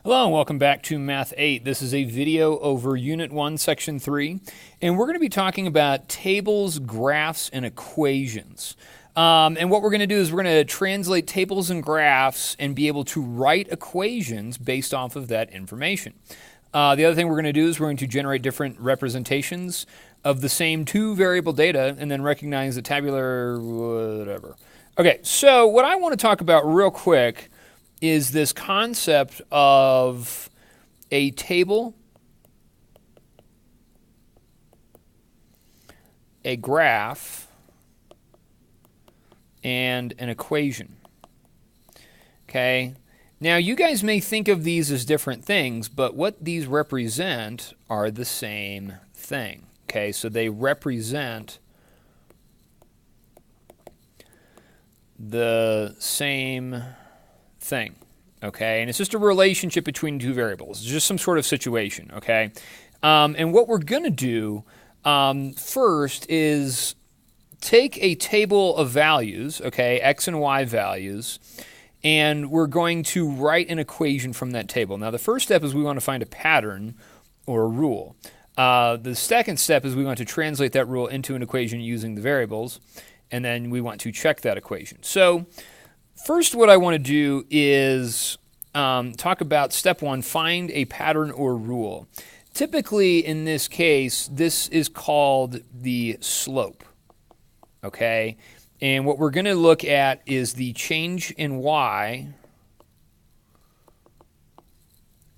Hello and welcome back to Math 8. This is a video over Unit 1, Section 3, and we're going to be talking about tables, graphs, and equations. And what we're going to do is we're going to translate tables and graphs and be able to write equations based off of that information. The other thing we're going to do is we're going to generate different representations of the same two variable data and then recognize the tabular whatever. Okay, so what I want to talk about real quick is this concept of a table, a graph, and an equation. Okay? Now, you guys may think of these as different things, but what these represent are the same thing. Okay? So they represent the same thing, okay? And it's just a relationship between two variables. It's just some sort of situation, okay? And what we're going to do first is take a table of values, okay, x and y values, and we're going to write an equation from that table. Now, the first step is we want to find a pattern or a rule. The second step is we want to translate that rule into an equation using the variables, and then we want to check that equation. So first, what I want to do is talk about step one, find a pattern or rule. Typically, in this case, this is called the slope, okay? And what we're going to look at is the change in y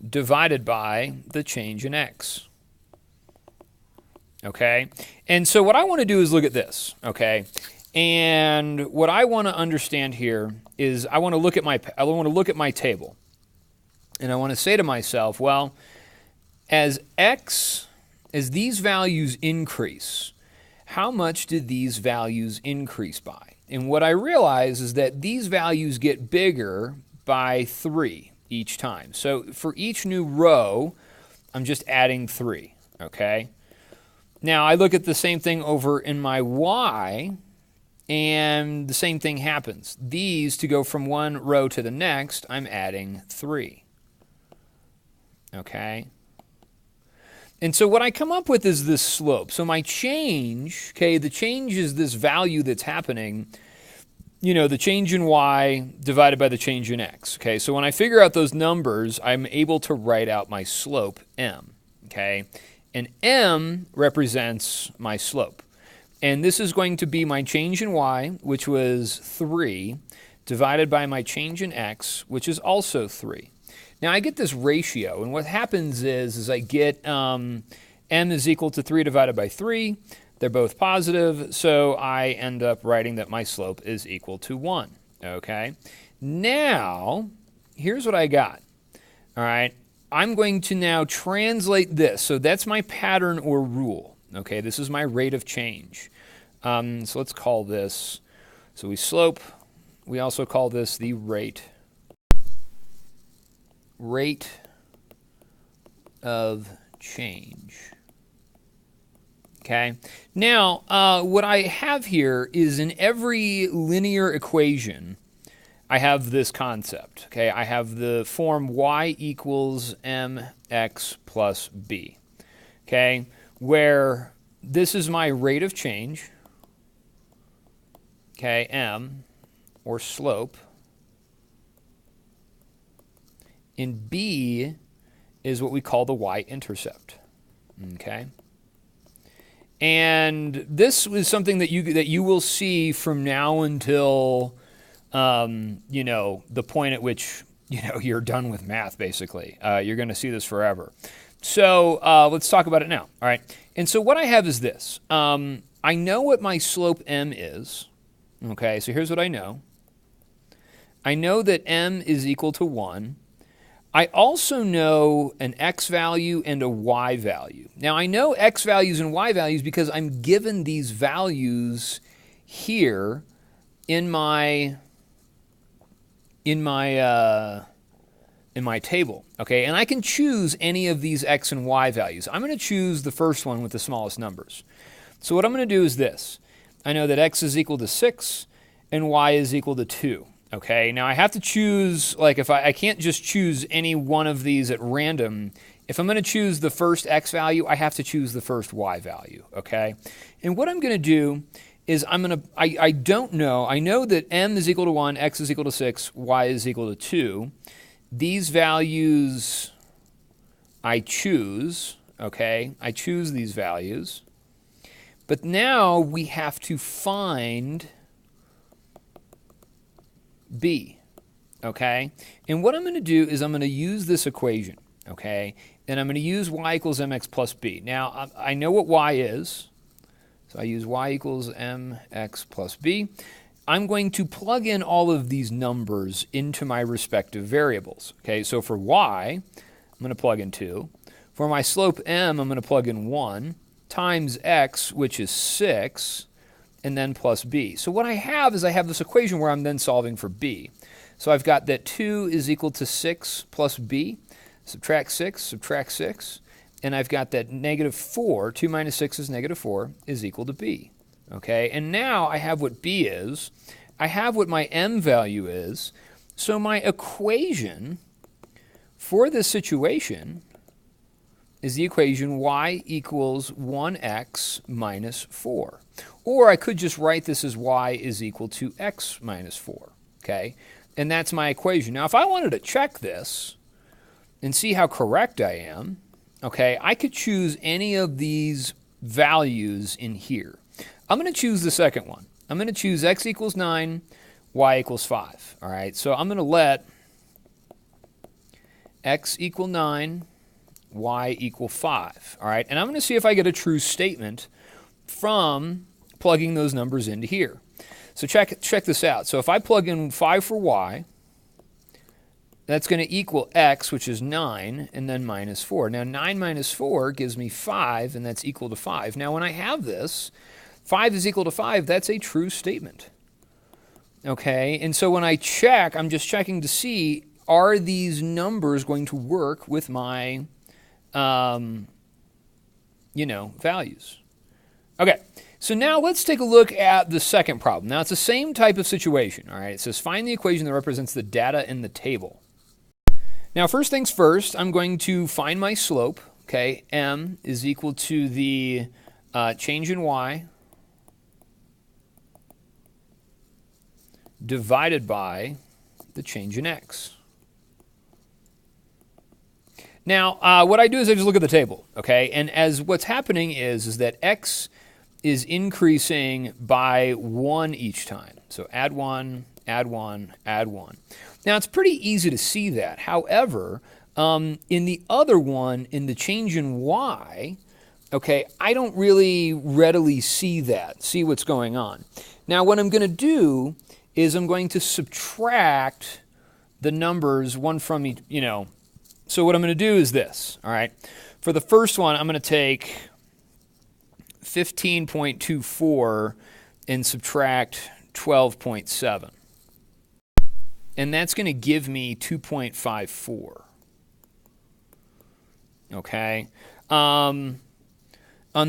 divided by the change in x, okay? And so what I want to do is look at this, okay? And what I want to understand here is I want to look at my table, and I want to say to myself, well, as these values increase, how much did these values increase by? And what I realize is that these values get bigger by 3 each time. So for each new row, I'm just adding 3, okay? Now I look at the same thing over in my y, and the same thing happens. These, to go from one row to the next, I'm adding 3. Okay? And so what I come up with is this slope. So my change, okay, the change is this value that's happening, you know, the change in y divided by the change in x. Okay, so when I figure out those numbers, I'm able to write out my slope, m. Okay? And m represents my slope. And this is going to be my change in y, which was 3, divided by my change in x, which is also 3. Now, I get this ratio, and what happens is I get m is equal to 3 divided by 3. They're both positive, so I end up writing that my slope is equal to 1. Okay? Now, here's what I got. All right? I'm going to now translate this. So that's my pattern or rule. Okay, this is my rate of change. So let's call this, so we slope, we also call this the rate of change. Okay, now what I have here is in every linear equation, I have this concept. Okay, I have the form y equals mx plus b. Okay, where this is my rate of change, okay, m, or slope, and b is what we call the y-intercept, okay? And this is something that you will see from now until, you know, the point at which, you know, you're done with math, basically. You're going to see this forever. So let's talk about it now. All right. And so what I have is this. I know what my slope m is. Okay, so here's what I know. I know that m is equal to 1. I also know an x value and a y value. Now, I know x values and y values because I'm given these values here in my table, okay? And I can choose any of these x and y values. I'm going to choose the first one with the smallest numbers. So what I'm going to do is this. I know that x is equal to 6 and y is equal to 2. Okay, now I have to choose, like if I can't just choose any one of these at random. If I'm going to choose the first x value, I have to choose the first y value, okay? And what I'm going to do is I don't know. I know that m is equal to 1, x is equal to 6, y is equal to 2. These values I choose, okay? I choose these values. But now we have to find b, okay? And what I'm going to do is I'm going to use this equation, okay? And I'm going to use y equals mx plus b. Now, I know what y is, so I use y equals mx plus b. I'm going to plug in all of these numbers into my respective variables, okay? So for y, I'm going to plug in 2. For my slope m, I'm going to plug in 1 times x, which is 6, and then plus b. So what I have is I have this equation where I'm then solving for b. So I've got that 2 is equal to 6 plus b, subtract 6, and I've got that negative 4, 2 minus 6 is negative 4, is equal to b. Okay, and now I have what b is, I have what my m value is, so my equation for this situation is the equation y equals 1x minus 4. Or I could just write this as y is equal to x minus 4, okay? And that's my equation. Now, if I wanted to check this and see how correct I am, okay, I could choose any of these values in here. I'm going to choose the second one. I'm going to choose x equals 9, y equals 5, all right? So I'm going to let x equal 9, y equal 5, all right? And I'm going to see if I get a true statement from plugging those numbers into here. So check this out. So if I plug in 5 for y, that's going to equal x, which is 9, and then minus 4. Now 9 minus 4 gives me 5, and that's equal to 5. Now when I have this, 5 is equal to 5, that's a true statement. Okay, and so when I check, I'm just checking to see, are these numbers going to work with my, values? Okay, so now let's take a look at the second problem. Now it's the same type of situation, all right? It says find the equation that represents the data in the table. Now first things first, I'm going to find my slope, okay? M is equal to the change in y divided by the change in x. Now, what I do is I just look at the table, okay? And as what's happening is that x is increasing by 1 each time. So add 1, add 1, add 1. Now, it's pretty easy to see that. However, in the other one, in the change in y, okay, I don't really readily see what's going on. Now, what I'm going to do is I'm going to subtract the numbers one from each, So what I'm going to do is this, all right? For the first one, I'm going to take 15.24 and subtract 12.7. And that's going to give me 2.54. Okay? On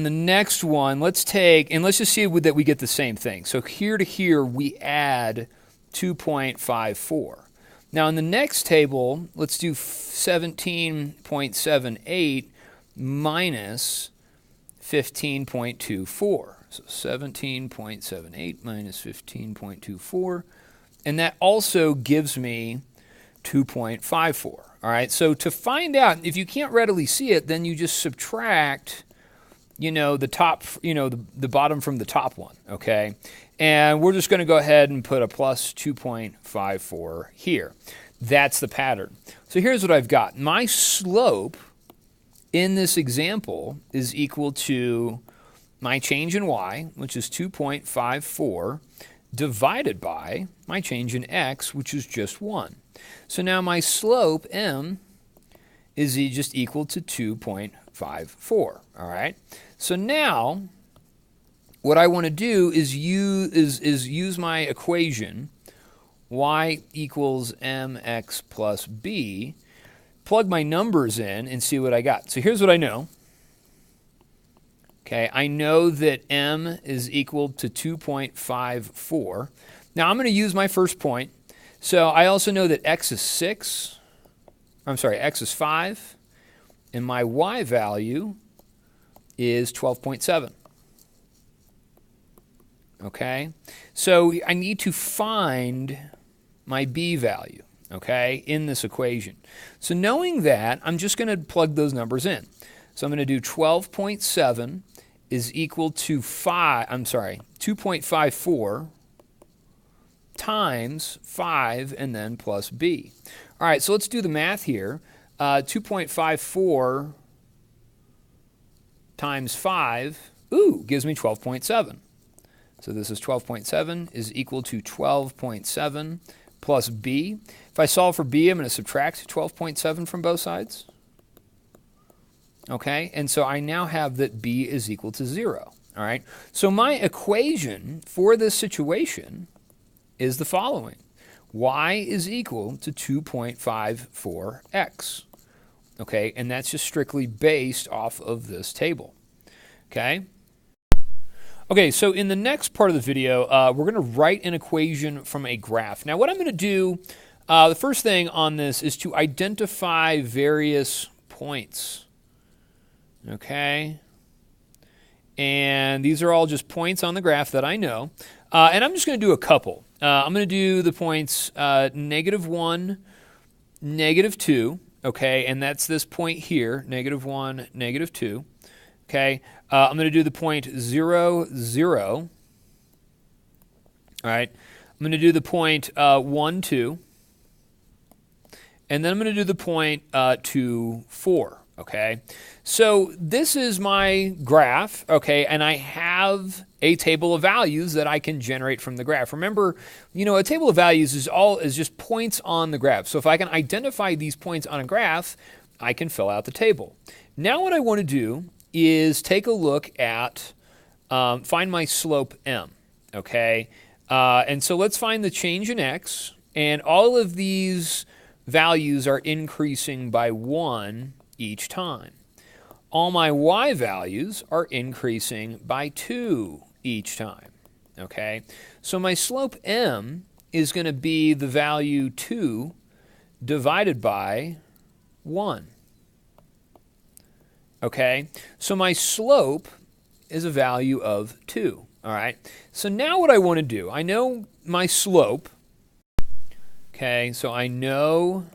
the next one, let's just see that we get the same thing. So here to here, we add 2.54. Now in the next table, let's do 17.78 minus 15.24. So 17.78 minus 15.24. And that also gives me 2.54. All right, so to find out, if you can't readily see it, then you just subtract, the top, the bottom from the top one, okay? And we're just going to go ahead and put a plus 2.54 here. That's the pattern. So here's what I've got. My slope in this example is equal to my change in y, which is 2.54, divided by my change in x, which is just 1. So now my slope, m, is just equal to 2.54, all right? So now what I want to do is use my equation, y equals mx plus b, plug my numbers in and see what I got. So here's what I know. Okay, I know that m is equal to 2.54. Now I'm going to use my first point. So I also know that x is 6. I'm sorry, x is 5. And my y value is 12.7. Okay? So I need to find my b value, okay, in this equation. So knowing that, I'm just going to plug those numbers in. So I'm going to do 12.7 is equal to 2.54 times 5 and then plus b. All right, so let's do the math here. 2.54 times 5, gives me 12.7. So this is 12.7 is equal to 12.7 plus b. If I solve for b, I'm going to subtract 12.7 from both sides. Okay, and so I now have that b is equal to 0. All right, so my equation for this situation is the following. Y is equal to 2.54x. Okay, and that's just strictly based off of this table. Okay? Okay, so in the next part of the video, we're going to write an equation from a graph. Now, what I'm going to do, the first thing on this is to identify various points. Okay? And these are all just points on the graph that I know. And I'm just going to do a couple. I'm going to do the points -1, -2. Okay, and that's this point here, -1, -2. Okay, I'm going to do the point 0, 0. All right, I'm going to do the point 1, 2. And then I'm going to do the point 2, 4. Okay, so this is my graph, okay, and I have a table of values that I can generate from the graph. Remember, a table of values is just points on the graph. So if I can identify these points on a graph, I can fill out the table. Now what I want to do is take a look at, find my slope m, okay? And so let's find the change in x, and all of these values are increasing by 1 each time. All my y values are increasing by 2 each time, okay? So my slope m is going to be the value 2 divided by 1, okay? So my slope is a value of 2, all right? So now what I want to do, I know my slope, okay? So I know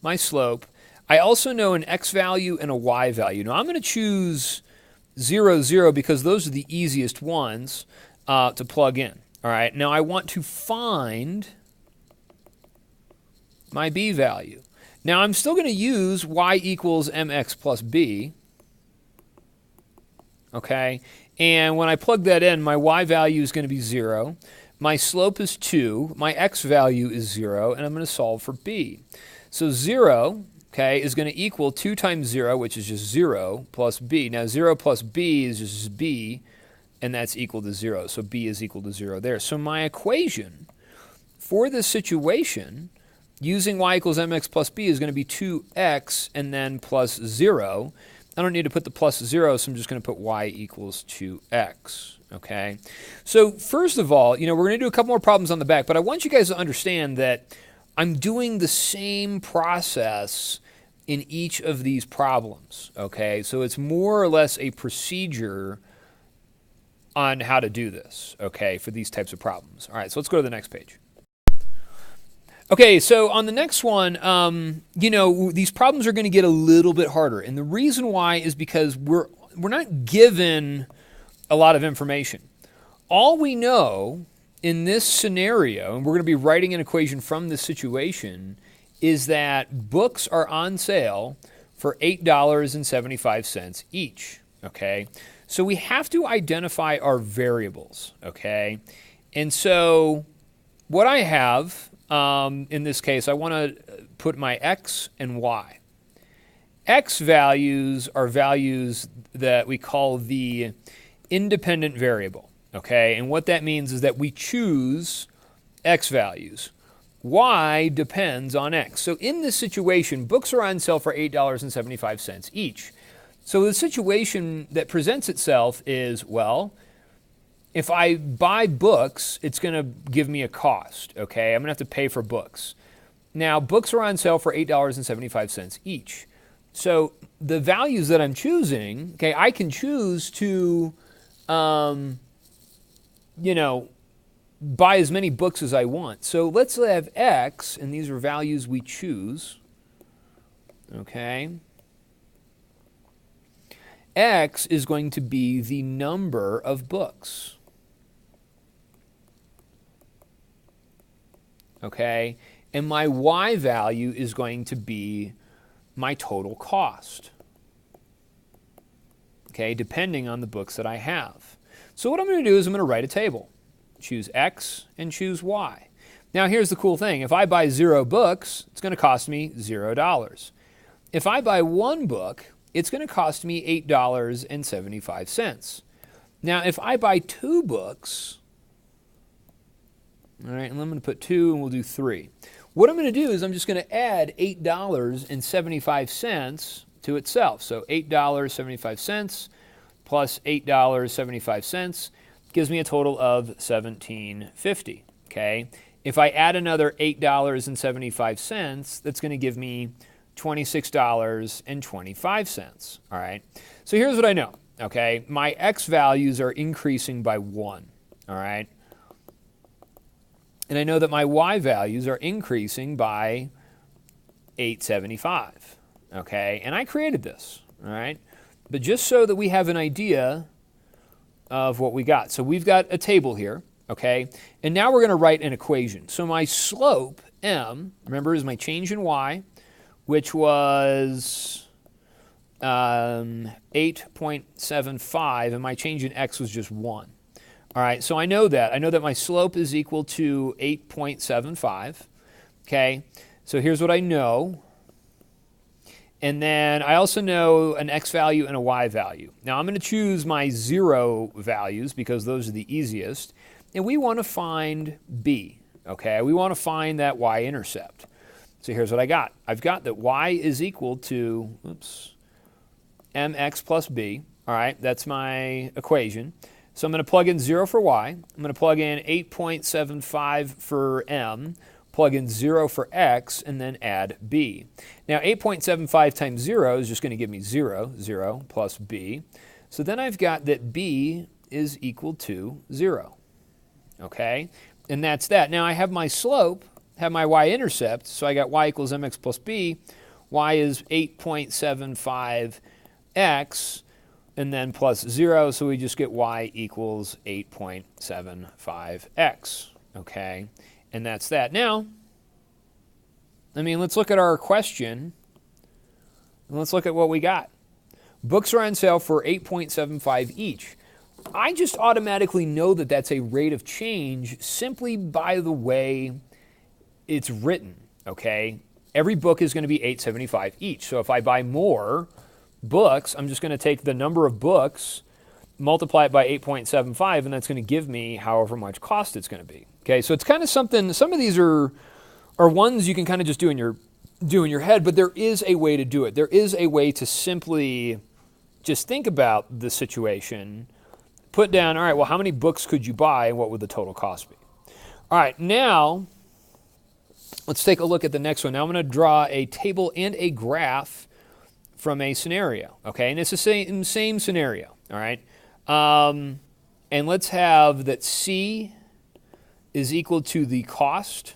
my slope. I also know an x value and a y value. Now I'm going to choose 0, 0 because those are the easiest ones to plug in. All right. Now I want to find my b value. Now I'm still going to use y equals mx plus b. Okay. And when I plug that in, my y value is going to be 0. My slope is 2. My x value is 0. And I'm going to solve for b. So 0... okay, is going to equal 2 times 0, which is just 0, plus b. Now 0 plus b is just b, and that's equal to 0. So b is equal to 0 there. So my equation for this situation, using y equals mx plus b, is going to be 2x and then plus 0. I don't need to put the plus 0, so I'm just going to put y equals 2x. Okay, so first of all, we're going to do a couple more problems on the back, but I want you guys to understand that I'm doing the same process in each of these problems, okay? So it's more or less a procedure on how to do this, okay, for these types of problems. All right, so let's go to the next page. Okay, so on the next one, these problems are going to get a little bit harder. And the reason why is because we're not given a lot of information. All we know in this scenario, and we're going to be writing an equation from this situation, is that books are on sale for $8.75 each, okay? So we have to identify our variables, okay? And so what I have, in this case, I want to put my x and y. X values are values that we call the independent variable. Okay, and what that means is that we choose x values. Y depends on x. So in this situation, books are on sale for $8.75 each. So the situation that presents itself is, well, If I buy books, it's going to give me a cost, okay? I'm going to have to pay for books. Now, books are on sale for $8.75 each. So the values that I'm choosing, okay, I can choose to, buy as many books as I want. So let's have X, and these are values we choose, okay? X is going to be the number of books. Okay? And my Y value is going to be my total cost. Okay? Depending on the books that I have. So what I'm going to do is I'm going to write a table. Choose X and choose Y. Now here's the cool thing. If I buy 0 books, it's going to cost me $0. If I buy 1 book, it's going to cost me $8.75. Now, if I buy 2 books, all right, and I'm going to put 2 and we'll do 3. What I'm going to do is I'm just going to add $8.75 to itself. So $8.75 plus $8.75 gives me a total of $17.50. Okay. If I add another $8.75, that's going to give me $26.25. All right. So here's what I know. Okay. My X values are increasing by 1. All right. And I know that my Y values are increasing by $8.75. Okay. And I created this. All right. But just so that we have an idea of what we got. So we've got a table here. Okay. And now we're going to write an equation. So my slope, M, remember, is my change in Y, which was 8.75, and my change in X was just 1. All right, so I know that. I know that my slope is equal to 8.75. Okay, so here's what I know. And then I also know an X value and a Y value. Now I'm going to choose my 0 values because those are the easiest. And we want to find B. Okay, we want to find that Y-intercept. So here's what I got. I've got that Y is equal to, mx plus b. All right, that's my equation. So I'm going to plug in 0 for Y. I'm going to plug in 8.75 for M, plug in 0 for X, and then add B. Now 8.75 times 0 is just going to give me 0, 0 plus B. So then I've got that B is equal to 0. Okay, and that's that. Now I have my slope, have my y-intercept, so I got y equals mx plus b. Y is 8.75x, and then plus 0, so we just get y equals 8.75x. Okay, and that's that. Now, let's look at our question, and let's look at what we got. Books are on sale for 8.75 each. I just automatically know that that's a rate of change simply by the way it's written, okay? Every book is going to be $8.75 each. So if I buy more books, I'm just going to take the number of books, multiply it by 8.75, and that's going to give me however much cost it's going to be. Okay, so it's kind of something, some of these are ones you can kind of just do in your head, but there is a way to do it. There is a way to simply just think about the situation, put down, all right, well, how many books could you buy and what would the total cost be? All right, now let's take a look at the next one. Now I'm going to draw a table and a graph from a scenario, okay? And it's the same scenario, all right? And let's have that C is equal to the cost,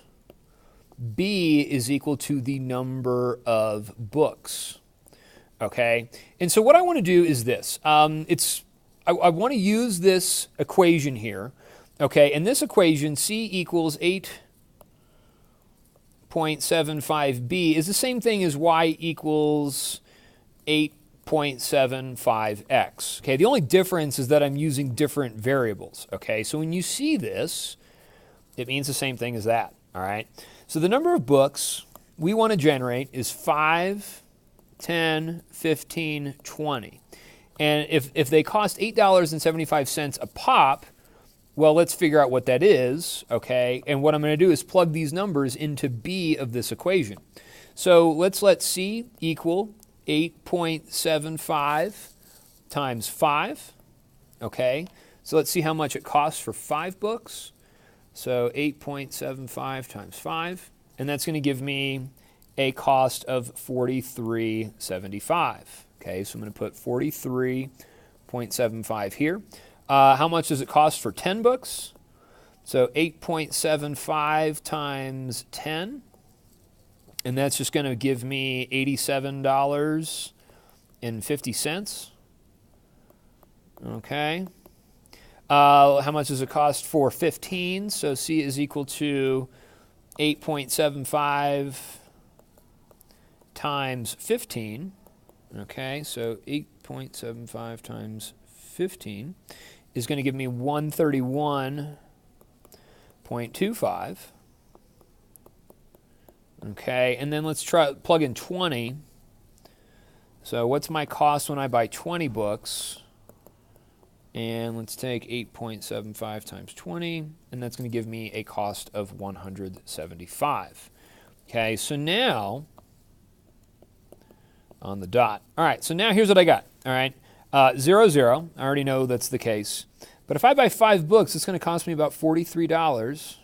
B is equal to the number of books, okay? And so what I want to do is this. I want to use this equation here, okay? And this equation, C equals 8.75b, is the same thing as y equals 8.75x. Okay, the only difference is that I'm using different variables. Okay, so when you see this, it means the same thing as that. All right, so the number of books we want to generate is 5, 10, 15, 20. And if they cost $8.75 a pop, well, let's figure out what that is, okay? And what I'm going to do is plug these numbers into B of this equation. So let's let C equal 8.75 times 5, okay? So let's see how much it costs for 5 books. So 8.75 times 5, and that's going to give me a cost of $43.75. Okay, so I'm going to put 43.75 here. How much does it cost for 10 books? So 8.75 times 10, and that's just going to give me $87.50. Okay. How much does it cost for 15? So C is equal to 8.75 times 15. Okay, so 8.75 times 15 is going to give me 131.25. Okay, and then let's try plug in 20. So what's my cost when I buy 20 books? And let's take 8.75 times 20, and that's going to give me a cost of $175. Okay, so now, on the dot. All right, so now here's what I got. All right, 0, 0. I already know that's the case. But if I buy 5 books, it's going to cost me about $43.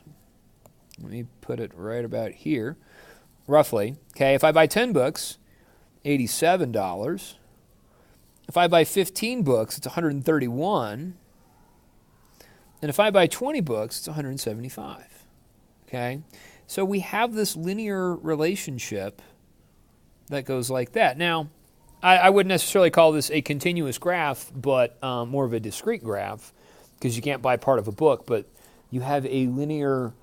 Let me put it right about here, roughly. Okay, if I buy 10 books, $87. If I buy 15 books, it's $131. And if I buy 20 books, it's $175. Okay? So we have this linear relationship that goes like that. Now, I wouldn't necessarily call this a continuous graph, but more of a discrete graph, because you can't buy part of a book, but you have a linear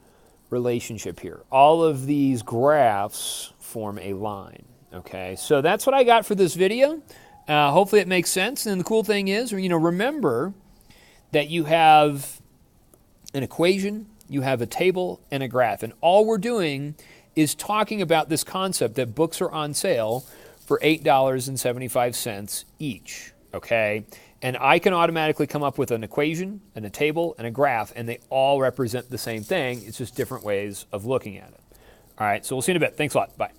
relationship here. All of these graphs form a line. Okay? So that's what I got for this video. Hopefully it makes sense. And the cool thing is, remember that you have an equation, you have a table, and a graph. And all we're doing is talking about this concept that books are on sale for $8.75 each. Okay? And I can automatically come up with an equation, and a table, and a graph, and they all represent the same thing. It's just different ways of looking at it. All right, so we'll see you in a bit. Thanks a lot. Bye.